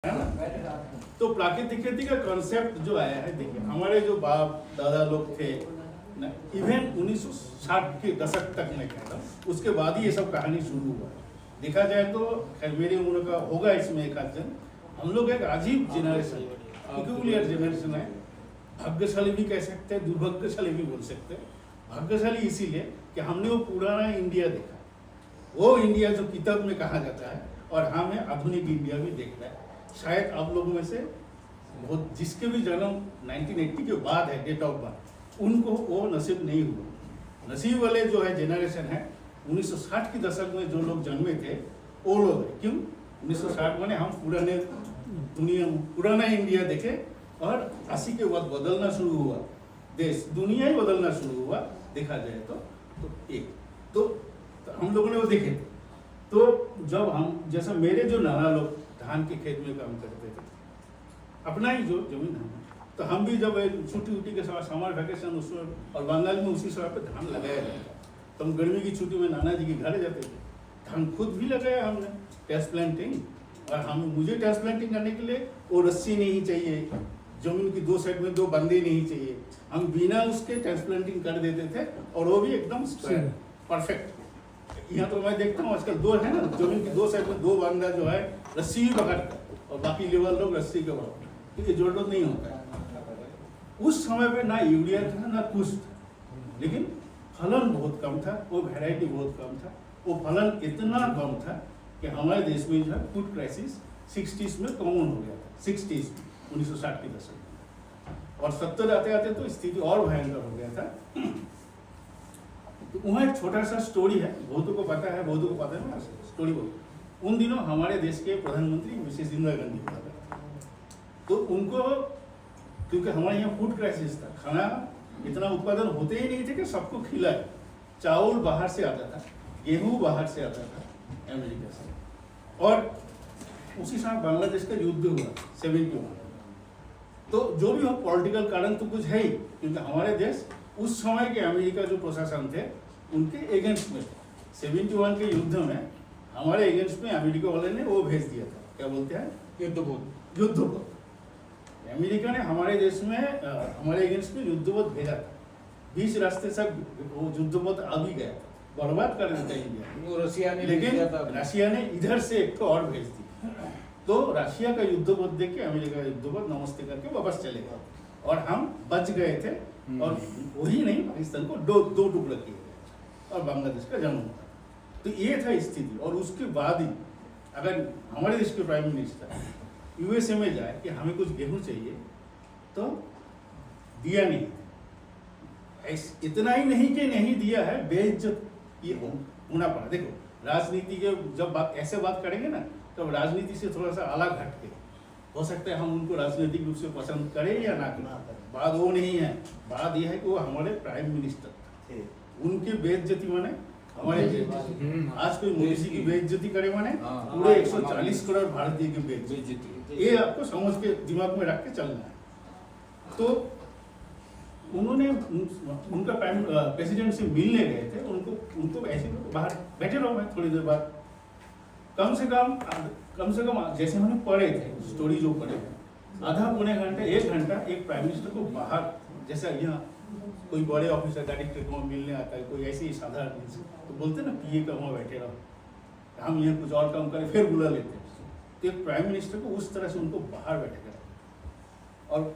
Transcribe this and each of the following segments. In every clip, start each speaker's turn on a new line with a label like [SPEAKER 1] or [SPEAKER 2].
[SPEAKER 1] है ना। तो प्राकृतिक खेती का कॉन्सेप्ट जो आया है, देखिए हमारे जो बाप दादा लोग थे ना, इवन 1960 के दशक तक मैं कहता हूँ, उसके बाद ही ये सब कहानी शुरू हुआ। देखा जाए तो खैर मेरी उम्र का होगा इसमें एक आध जन, हम लोग एक अजीब जनरेशन, पिक्यूलियर जनरेशन है। भाग्यशाली भी कह सकते हैं, दुर्भाग्यशाली भी बोल सकते हैं। भाग्यशाली इसीलिए कि हमने वो पुराना इंडिया देखा, वो इंडिया जो किताब में कहा जाता है, और हमें आधुनिक इंडिया भी देखना है। शायद आप लोगों में से बहुत जिसके भी जन्म 1980 के बाद है, डेट ऑफ बर्थ, उनको वो नसीब नहीं हुआ। नसीब वाले जो है जनरेशन है 1960 के दशक में जो लोग जन्मे थे वो लोग है। क्यों 1960 में हम पुराने दुनिया पुराना इंडिया देखे, और 80 के बाद बदलना शुरू हुआ, देश दुनिया ही बदलना शुरू हुआ देखा जाए तो हम लोगों ने वो देखे थे। तो जब हम जैसा मेरे जो नाना लोग धान के खेत में काम करते थे, अपना ही जो जमीन है, तो हम भी जब छुट्टी उट्टी के समय समर वैकेशन उसमें, और बंगाल में उसी समय पे धान लगाया जाता, तो हम गर्मी की छुट्टी में नाना जी के घर जाते थे। धान खुद भी लगाया हमने, टेस्ट प्लांटिंग, और हम मुझे टेस्ट प्लांटिंग करने के लिए वो रस्सी नहीं चाहिए, जमीन की दो साइड में दो बंदे नहीं चाहिए, हम बिना उसके टेस्ट प्लांटिंग कर देते थे, और वो भी एकदम परफेक्ट। यहाँ तो मैं देखता हूँ आजकल दो है ना, जमीन की दो साइड में दो बंदा जो है रस्सी भी पकड़ता है, और बाकी लेबर लोग रस्सी के बराबर, तो ये जरूरत नहीं होता है। उस समय पे ना यूरिया था ना कुछ था, लेकिन फलन बहुत कम था, वो वैरायटी बहुत कम था, वो फलन इतना कम था कि हमारे देश में जो है फूड क्राइसिस 60s में कॉमन हो गया था। 60s 1960 के दशक में, और 70 आते आते तो स्थिति और भयंकर हो गया था। तो वहाँ एक छोटा सा स्टोरी है, बहुतों को पता है, बहुतों को पता है ना स्टोरी को। उन दिनों हमारे देश के प्रधानमंत्री मिसेस इंदिरा गांधी हुआ था, तो उनको क्योंकि हमारे यहाँ फूड क्राइसिस था, खाना इतना उत्पादन होते ही नहीं थे कि सबको खिलाए। चावल बाहर से आता था, गेहूँ बाहर से आता था अमेरिका से, और उसी समय बांग्लादेश का युद्ध हुआ 71। तो जो भी हो पॉलिटिकल कारण तो कुछ है ही, क्योंकि हमारे देश उस समय के अमेरिका जो प्रशासन थे उनके एगेंस्ट में थे। 71 के युद्ध में हमारे एगेंस्ट में अमेरिका वाले ने वो भेज दिया था, क्या बोलते हैं, युद्धपोत। अमेरिका ने हमारे देश में हमारे एगेंस्ट में युद्धपोत भेजा था। 20 रास्ते से वो युद्धपोत आ भी गया था, बर्बाद कर देता इंडिया,
[SPEAKER 2] रशिया ने,
[SPEAKER 1] लेकिन रशिया ने इधर से एक और भेज दी। तो रशिया का युद्धपोत देख के अमेरिका का युद्धपोत नमस्ते करके वापस चले गए, और हम बच गए थे। और वही नहीं, पाकिस्तान को दो टुकड़ा किए गए, और बांग्लादेश का जन्म हुआ। तो ये था स्थिति। और उसके बाद ही अगर हमारे देश के प्राइम मिनिस्टर यूएसए में जाए कि हमें कुछ गेहूं चाहिए, तो दिया नहीं। इतना ही नहीं कि नहीं दिया है, बेइज्जत ये होना पड़ा। देखो राजनीति के जब ऐसे बात करेंगे ना, तो राजनीति से थोड़ा सा अलग हटके हो सकता है हम उनको राजनीतिक रूप से पसंद करें या ना करें, बात वो नहीं है। बात यह है कि वो हमारे प्राइम मिनिस्टर थे, उनकी बेइज्जती माने हमारे आज कोई मोदी जी की बेइज्जती करे माने पूरे 140 करोड़ भारतीय की बेइज्जती। ये आपको समझ के दिमाग में रख के चलना है। तो उन्होंने उनका प्रेसिडेंट से मिलने गए थे, उनको ऐसे बाहर बैठे रहो, मैं थोड़ी देर बाद कम से कम जैसे हमने पढ़े थे स्टोरी जो पढ़े थे, आधा पौने घंटा 1 घंटा एक प्राइम मिनिस्टर को बाहर, जैसा यहाँ कोई बड़े ऑफिसर डायरेक्टर को मिलने आता है, कोई ऐसे ही साधारण, तो बोलते ना पीए का वहाँ बैठे रहो, हम यहाँ कुछ और काम करें, फिर बुला लेते हैं। तो एक प्राइम मिनिस्टर को उस तरह से उनको बाहर बैठे कर, और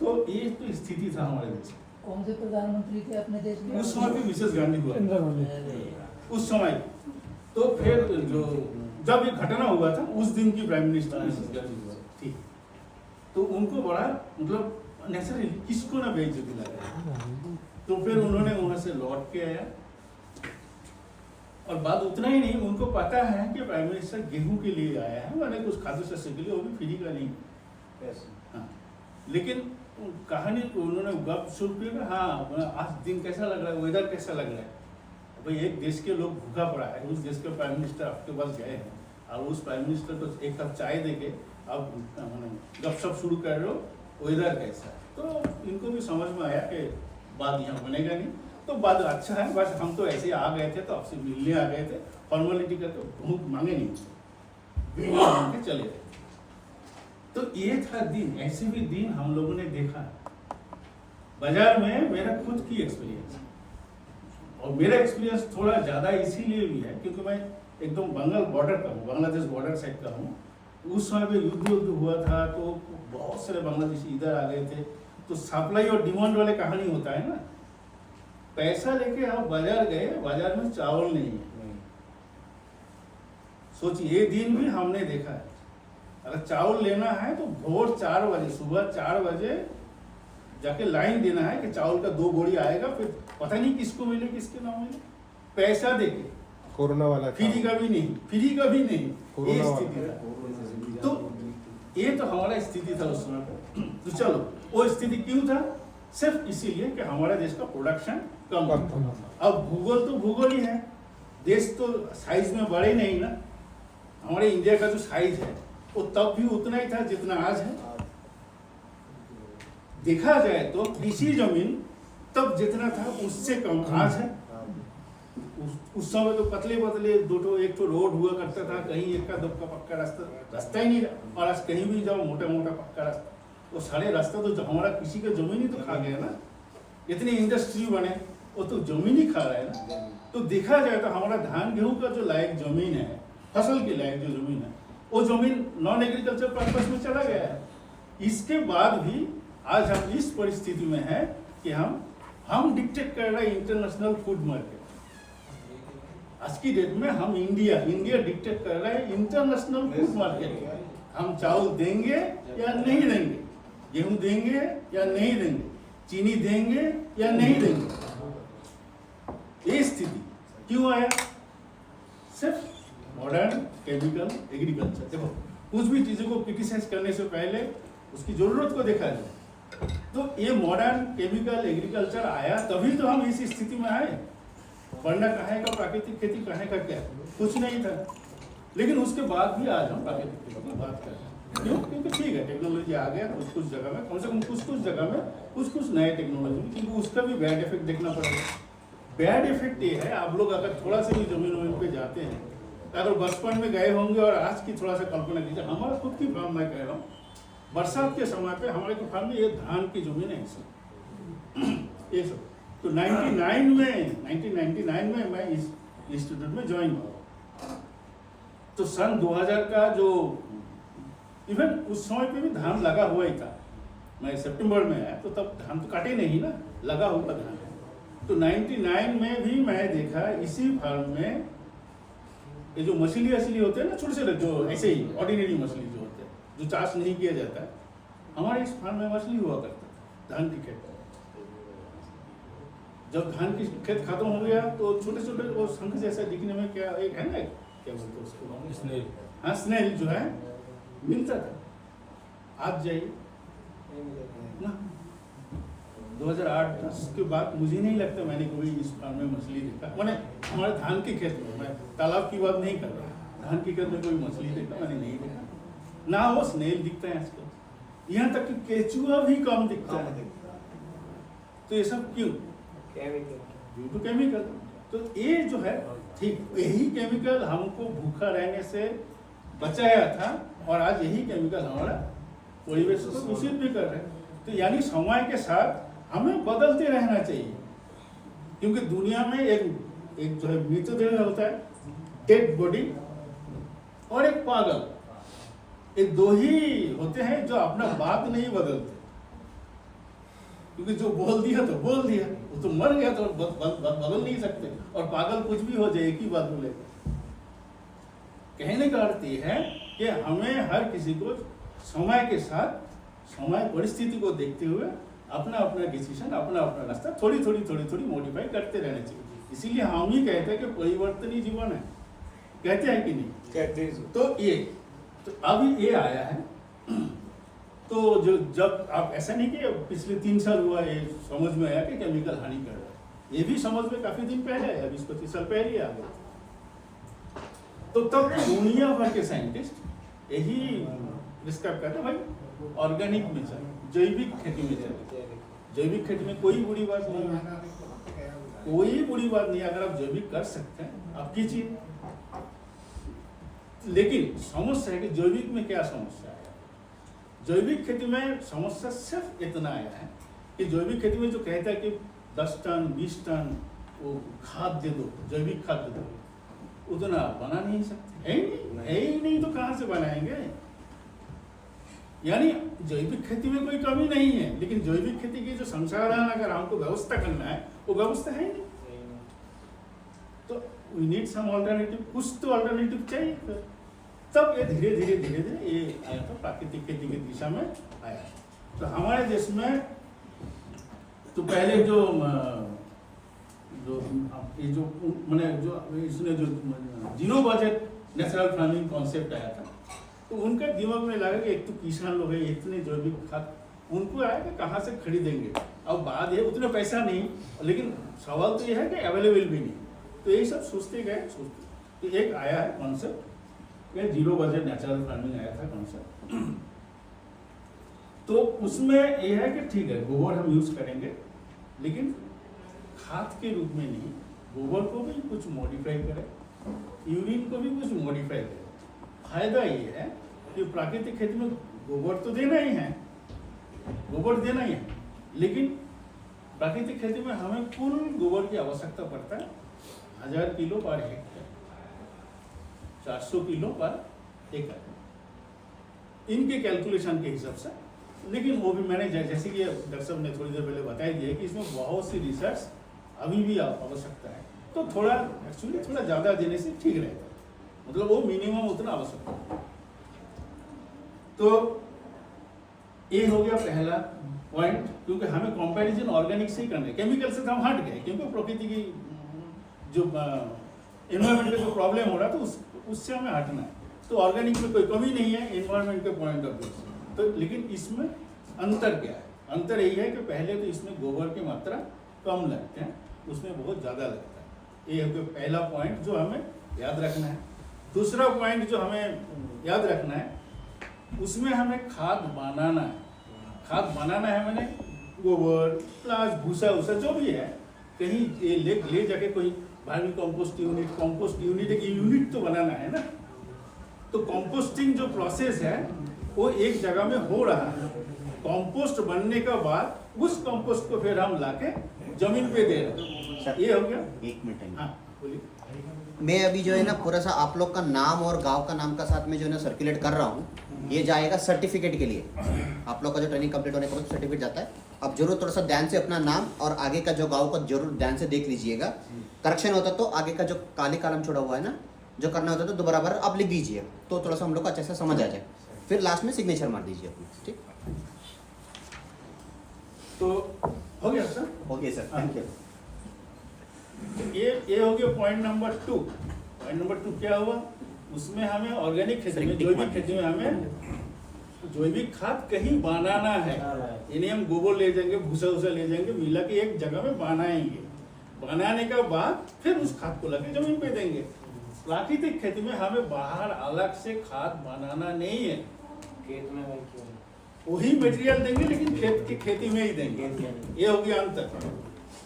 [SPEAKER 1] तो ये तो स्थिति था हमारे देश।
[SPEAKER 3] कौन से प्रधानमंत्री थे अपने देश में?
[SPEAKER 1] उस समय भी मिसेस गांधी हुआ उस समय। तो फिर जो जब ये घटना हुआ था उस दिन की प्राइम मिनिस्टर मिसेस गांधी हुआ, ठीक। तो उनको बड़ा मतलब नेचुरली किसको ना बेइज्जती लगा। तो फिर उन्होंने वहां से लौट के आया, और बात उतना ही नहीं, उनको पता है कि प्राइम मिनिस्टर गेहूं के लिए आया है, मैंने कुछ खाद्य शस्य के लिए, वो भी फ्री का नहीं। हाँ, लेकिन कहानी उन्होंने गप शुरू किया, हाँ आज दिन कैसा लग रहा है, वेदर कैसा लग रहा है। भाई एक देश के लोग भूखा पड़ा है, उस देश के प्राइम मिनिस्टर आपके पास गए हैं, और उस प्राइम मिनिस्टर को एक कप चाय देके आप गपशप शुरू कर रहे हो, वेदर कैसा है। तो इनको भी समझ में आया कि बात यहाँ बनेगा नहीं, तो बात अच्छा है, बस हम तो ऐसे आ गए थे, तो आपसे मिलने आ गए थे, फॉर्मेलिटी करके बहुत मांगे नहीं, चले गए। तो ये था दिन, ऐसे भी दिन हम लोगों ने देखा बाजार में। मेरा खुद की एक्सपीरियंस, और मेरा एक्सपीरियंस थोड़ा ज़्यादा इसीलिए भी है क्योंकि मैं एकदम बंगाल बॉर्डर का हूँ, बांग्लादेश बॉर्डर साइड का हूँ। उस समय पे युद्ध हुआ था तो बहुत सारे बांग्लादेशी इधर आ गए थे। तो सप्लाई और डिमांड वाले कहानी होता है ना, पैसा लेके आप बाजार गए, बाजार में चावल नहीं है। सोचिए, ये दिन भी हमने देखा है। अगर चावल लेना है तो भोर 4 बजे, सुबह 4 बजे जाके लाइन देना है कि चावल का 2 बोरी आएगा, फिर पता नहीं किसको मिले किसके ना मिले, पैसा देके।
[SPEAKER 2] कोरोना वाला
[SPEAKER 1] फ्री का भी नहीं, फ्री का भी नहीं, ये
[SPEAKER 2] कोरोना
[SPEAKER 1] स्थिति था। तो ये तो हमारा स्थिति था उस समय पर। तो चलो, वो स्थिति क्यों था? सिर्फ इसीलिए कि हमारा देश का प्रोडक्शन कम था। अब भूगोल तो भूगोल ही है, देश तो साइज में बढ़े नहीं ना। हमारे इंडिया का जो साइज है वो तब भी उतना ही था जितना आज है। देखा जाए तो कृषि जमीन तब जितना था उससे कम आज है। उस समय तो पतले पतले एक तो रोड हुआ करता था, कहीं एक का दो का पक्का रास्ता ही नहीं था। और आज कहीं भी जाओ मोटा मोटा पक्का रास्ता, वो सारे रास्ता तो हमारा किसी का जमीन ही तो खा गया ना। इतनी इंडस्ट्री बने, वो तो जमीन ही खा रहा है ना। तो देखा जाए तो हमारा धान गेहूं का जो लायक जमीन है, फसल के लायक जो जमीन है, वो जमीन नॉन एग्रीकल्चर पर्पस में चला गया है। इसके बाद भी आज हम इस परिस्थिति में है कि हम डिक्टेट कर रहे हैं इंटरनेशनल फूड मार्केट। आज की डेट में हम इंडिया डिक्टेट कर रहे हैं इंटरनेशनल फूड मार्केट। हम चावल देंगे या नहीं देंगे, गेहूं देंगे या नहीं देंगे, चीनी देंगे या नहीं देंगे। ये स्थिति क्यों आया? सिर्फ मॉडर्न केमिकल एग्रीकल्चर। देखो, कुछ भी चीजों को क्रिटिसाइज करने से पहले उसकी जरूरत को देखा जाए। तो ये मॉडर्न केमिकल एग्रीकल्चर आया तभी तो हम इस स्थिति में आए, वरना कहाँ का प्राकृतिक खेती, कहाँ का क्या, कुछ नहीं था। लेकिन उसके बाद भी आज हम प्राकृतिक खेती की बात कर रहे हैं। क्यों? क्योंकि ठीक है, टेक्नोलॉजी आ गया कुछ जगह में, कम से कम कुछ जगह में कुछ नए टेक्नोलॉजी, क्योंकि उसका भी बैड इफेक्ट देखना पड़ेगा। बैड इफेक्ट ये है, आप लोग अगर थोड़ा सा भी जमीन वमीन पे जाते हैं, अगर बचपन में गए होंगे और आज की थोड़ा सा कल्पना कीजिए। हमारा खुद की फार्म मैं कह रहा हूँ, बरसात के समय पे हमारे को फार्म में ये धान की जमीन है ये सब। तो 1999 में मैं इस इंस्टीट्यूट में ज्वाइन हुआ। तो सन 2000 का जो इवन उस समय पे भी धान लगा हुआ ही था। मैं सितंबर में आया तो तब धान तो काटे नहीं ना, लगा हुआ धान। तो 99 में भी मैं देखा इसी फार्म में ये जो मछली होते हैं ना, छोटे छोटे जो ऐसे ही ऑर्डिनरी मछली जो होते हैं, जो चाष नहीं किया जाता है, हमारे इस फार्म में मछली हुआ करता था धान की खेत। जब धान की खेत खत्म हो गया तो छोटे छोटे वो शंख जैसा दिखने में क्या एक है ना, क्या बोलते हैं उसको, स्नेल। हाँ, स्नेल जो है मिलता था। आज जाइए ना, 2008 के बाद मुझे नहीं लगता मैंने कभी इस फार्म में मछली देखा। मैंने हमारे धान के खेत में, मैं तालाब की बात नहीं कर रहा, धान के खेत में कोई मछली देखा मैंने नहीं देखा। ना वो स्नेल दिखता है आजकल, यहाँ तक कि केचुआ भी कम दिखता है। तो ये सब क्यों? Due to chemical. तो ये जो है ठीक, यही केमिकल हमको भूखा रहने से बचाया था, और आज यही केमिकल हमारा परिवेश को दूषित भी कर रहे हैं। तो यानी समय के साथ हमें बदलते रहना चाहिए, क्योंकि दुनिया में एक जो है मृतदेह होता है, डेड बॉडी, और एक पागल, ये दो ही होते हैं जो अपना बात नहीं बदलते। क्योंकि जो बोल दिया तो बोल दिया, वो तो मर गया तो बदल नहीं सकते। और पागल कुछ भी हो जाए, एक ही बात बोलेगा। कहने का अर्थ ये है कि हमें हर किसी को समय के साथ, समय परिस्थिति को देखते हुए अपना अपना डिसीजन, अपना अपना रास्ता थोड़ी थोड़ी मॉडिफाई करते रहना चाहिए। इसीलिए हम ही कहते हैं कि परिवर्तन ही जीवन है। कहते हैं कि नहीं?
[SPEAKER 2] कहते हैं।
[SPEAKER 1] तो अभी ये आया है। तो जो जब आप ऐसा नहीं कि पिछले 3 साल हुआ ये समझ में आया कि केमिकल हानि कर रहा है, ये भी समझ में काफी दिन पहले आया, 20-25 साल पहले आ गया। तो तब दुनिया भर के साइंटिस्ट यही डिस्क्राइब करते हैं, भाई ऑर्गेनिक में चल, जैविक खेती में चल। जैविक खेती में कोई बुरी बात नहीं है, कोई बुरी बात नहीं। अगर आप जैविक कर सकते हैं आप कीजिए। लेकिन समस्या है कि जैविक में क्या समस्या है? जैविक खेती में समस्या सिर्फ इतना आया है कि जैविक खेती में जो कहता है कि 10 टन 20 टन वो खाद दे दो, जैविक खाद दे दो, उतना बना नहीं सकते, है ही नहीं तो कहाँ से बनाएंगे। यानी जैविक खेती में कोई कमी नहीं है, लेकिन जैविक खेती की जो संसाधन अगर हमको व्यवस्था करना है वो व्यवस्था है ही नहीं। तो वी नीड सम ऑल्टरनेटिव, कुछ तो ऑल्टरनेटिव चाहिए। तब ये धीरे धीरे ये आया था, प्राकृतिक खेती की दिशा में आया। तो हमारे देश में तो पहले जो ये जो मैंने जो इसने जो zero budget natural farming concept आया था, तो उनका दिमाग में लगा कि एक तो किसान लोग हैं, इतने जैविक खाद उनको आया कि कहाँ से खरीदेंगे। अब बात है उतना पैसा नहीं, लेकिन सवाल तो ये है कि अवेलेबल भी नहीं। तो यही सब सोचते गए, तो एक आया है कॉन्सेप्ट, ये जीरो बजट नेचुरल फार्मिंग आया था कॉन्सेप्ट। तो उसमें यह है कि ठीक है गोबर हम यूज करेंगे, लेकिन खाद के रूप में नहीं, गोबर को भी कुछ मॉडिफाई करें, यूरिन को भी कुछ मॉडिफाई करें। फायदा ये है कि प्राकृतिक खेती में गोबर तो देना ही है, गोबर देना ही है, लेकिन प्राकृतिक खेती में हमें कुल गोबर की आवश्यकता पड़ता है 1000 किलो पर हेक्टेयर, 400 किलो पर एकड़, इनके कैलकुलेशन के हिसाब से। लेकिन वो भी मैंने जैसे कि डॉक्टर साहब ने थोड़ी देर पहले बताई दिया कि इसमें बहुत सी रिसर्च अभी भी आवश्यकता है, तो थोड़ा एक्चुअली थोड़ा ज़्यादा देने से ठीक रहेगा, मतलब वो मिनिमम उतना आवश्यक है। तो ये हो गया पहला पॉइंट, क्योंकि हमें कंपैरिजन ऑर्गेनिक से ही करना है, केमिकल से तो हम हट गए, क्योंकि प्रकृति की जो एनवायरनमेंट का जो प्रॉब्लम हो रहा था उससे हमें हटना है। तो ऑर्गेनिक में कोई कमी नहीं है एनवायरनमेंट के पॉइंट ऑफ व्यू से। तो लेकिन इसमें अंतर क्या है? अंतर यही है कि पहले तो इसमें गोबर की मात्रा कम लगते हैं, उसमें बहुत ज़्यादा लगता है। ये है पहला पॉइंट जो हमें याद रखना है। दूसरा पॉइंट जो हमें याद रखना है, उसमें हमें खाद बनाना है। खाद बनाना है मैंने गोबर प्लस भूसा वूसा जो भी है, कहीं ये ले जाके कोई वर्मी कंपोस्ट यूनिट एक यूनिट तो बनाना है ना। तो कंपोस्टिंग जो प्रोसेस है वो एक जगह में हो रहा है। कंपोस्ट बनने के बाद उस कंपोस्ट को फिर हम लाके जमीन पे दे रहे हैं। ये हो गया।
[SPEAKER 2] एक मिनट।
[SPEAKER 1] हाँ बोलिए।
[SPEAKER 2] मैं अभी जो है ना पूरा सा आप लोग का नाम और गांव का नाम का साथ में जो है ना सर्कुलेट कर रहा हूँ। ये जाएगा सर्टिफिकेट के लिए, आप लोग का जो ट्रेनिंग कंप्लीट होने के बाद सर्टिफिकेट जाता है। अब जरूर थोड़ा सा ध्यान से अपना नाम और आगे का जो गांव का जरूर ध्यान से देख लीजिएगा। करेक्शन होता तो आगे का जो काली कॉलम छोड़ा हुआ है ना, जो करना होता तो दोबारा बार आप लिख दीजिए, तो थोड़ा सा हम लोग को अच्छे से समझ आ जाए। फिर लास्ट में सिग्नेचर मार दीजिए अपना, ठीक।
[SPEAKER 1] तो हो गया sir.
[SPEAKER 2] Okay sir, thank you.
[SPEAKER 1] ये हो गया पॉइंट नंबर 2। पॉइंट नंबर 2 क्या हुआ? उसमें हमें ऑर्गेनिक खेती में, जैविक खेती में हमें जैविक खाद कहीं बनाना है। यानी हम गोबर ले जाएंगे, भूसा वूसा ले जाएंगे, मिला के एक जगह में बनाएंगे। बनाने के बाद फिर उस खाद को लाके जमीन पे देंगे। प्राकृतिक खेती में हमें बाहर अलग से खाद बनाना नहीं है,
[SPEAKER 4] खेत में
[SPEAKER 1] वही मटेरियल देंगे, लेकिन खेत की खेती में ही देंगे। ये हो गया अंतर।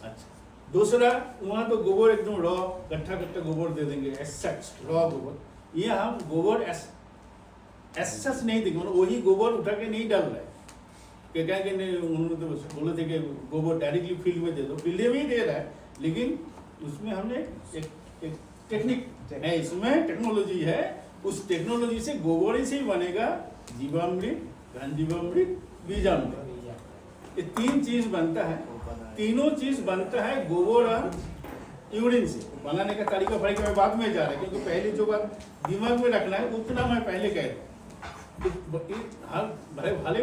[SPEAKER 1] अच्छा, दूसरा, वहाँ तो गोबर एकदम रॉ गट्ठा गोबर दे देंगे, रॉ गोबर। ये हम गोबर एस नहीं देंगे, मतलब वही गोबर उठा के नहीं डाल रहे। क्या कहेंगे नहीं, उन्होंने तो बोले थे कि गोबर डायरेक्टली फील्ड में दे दो, फील्ड में ही दे रहा है, लेकिन उसमें हमने एक टेक्निक है, इसमें टेक्नोलॉजी है। उस टेक्नोलॉजी से गोबर से ही बनेगा जीवामृत, घनजीवामृत, बीजामृत। ये 3 चीज बनता है। तीनों चीज बनता है गोबर और यूरिन से। बनाने का तरीका भाई मैं बाद में जा रहा है, क्योंकि पहले जो बात दिमाग में रखना है उतना मैं पहले कह रहा हूँ। भले